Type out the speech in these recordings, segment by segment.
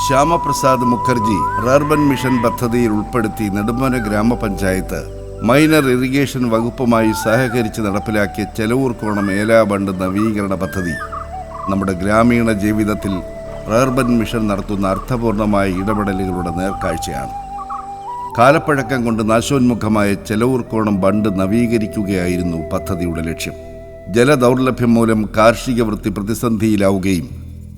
Shyamaprasad Mukherjee rurban mission പദ്ധതിയിൽ ഉൾപ്പെടുത്തി നെടുമ്പന ഗ്രാമപഞ്ചായത്ത് മൈനർ ഇറിഗേഷൻ വകുപ്പുമായി സഹകരിച്ച് നടപ്പിലാക്കിയ ചെലവൂർക്കോണം ഏലാബണ്ട് നവീകരണ പദ്ധതി നമ്മുടെ ഗ്രാമീണ ജീവിതത്തിൽ റർബൻ മിഷൻ നടത്തുന്ന അർത്ഥപൂർണമായ ഇടപെടലുകളുടെ നേർക്കാഴ്ചയാണ്. കാലപ്പഴക്കം കൊണ്ട് നാശോന്മുഖമായ ചെലവൂർക്കോണം ബണ്ട് നവീകരിക്കുകയായിരുന്നു പദ്ധതിയുടെ ലക്ഷ്യം. ജലദൗർലഭ്യം മൂലം കാർഷിക വൃത്തി പ്രതിസന്ധിയിലാവുകയും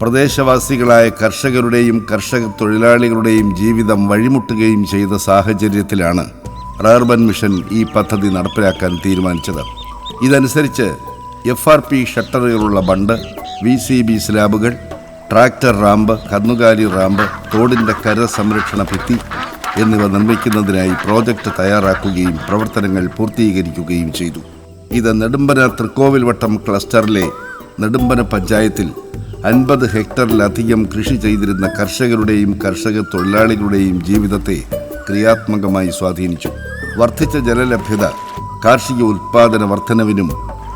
പ്രദേശവാസികളായ കർഷകരുടെയും കർഷക തൊഴിലാളികളുടെയും ജീവിതം വഴിമുട്ടുകയും ചെയ്ത സാഹചര്യത്തിലാണ് റർബൻ മിഷൻ ഈ പദ്ധതി നടപ്പിലാക്കാൻ തീരുമാനിച്ചത്. ഇതനുസരിച്ച് FRP ഷട്ടറുകളുള്ള ബണ്ട്, VCB സ്ലാബുകൾ, ട്രാക്ടർ റാമ്പ്, കന്നുകാലി റാമ്പ്, തോടിൻ്റെ കര സംരക്ഷണ ഭിത്തി എന്നിവ നിർമ്മിക്കുന്നതിനായി പ്രോജക്റ്റ് തയ്യാറാക്കുകയും പ്രവർത്തനങ്ങൾ പൂർത്തീകരിക്കുകയും ചെയ്തു. ഇത് നെടുമ്പന തൃക്കോവിൽവട്ടം ക്ലസ്റ്ററിലെ നെടുമ്പന പഞ്ചായത്തിൽ 50 ഹെക്ടറിലധികം കൃഷി ചെയ്തിരുന്ന കർഷകരുടെയും കർഷക തൊഴിലാളികളുടെയും ജീവിതത്തെ ക്രിയാത്മകമായി സ്വാധീനിച്ചു. വർദ്ധിച്ച ജലലഭ്യത കാർഷിക ഉൽപ്പാദന വർധനവിനും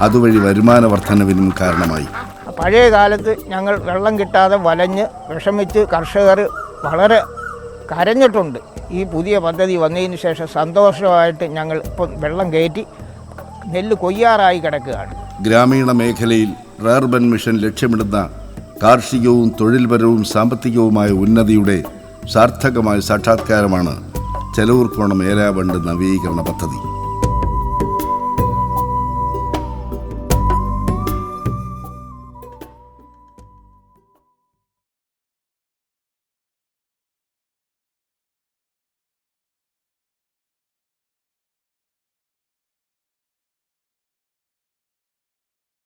അതുവഴി വരുമാന വർധനവിനും കാരണമായി. പഴയ കാലത്ത് ഞങ്ങൾ വെള്ളം കിട്ടാതെ വലഞ്ഞ് വിഷമിച്ച് കർഷകർ വളരെ കരഞ്ഞിട്ടുണ്ട്. ഈ പുതിയ പദ്ധതി വന്നതിന് ശേഷം സന്തോഷമായിട്ട് ഞങ്ങൾ ഇപ്പം വെള്ളം കയറ്റി നെല്ല് കൊയ്യാറായി കിടക്കുകയാണ്. ഗ്രാമീണ മേഖലയിൽ റർബൻ മിഷൻ ലക്ഷ്യമിടുന്ന കാർഷികവും തൊഴിൽപരവും സാമ്പത്തികവുമായ ഉന്നതിയുടെ സാർത്ഥകമായ സാക്ഷാത്കാരമാണ് ചെലവൂർക്കോണം ഏലാബണ്ട് നവീകരണ പദ്ധതി.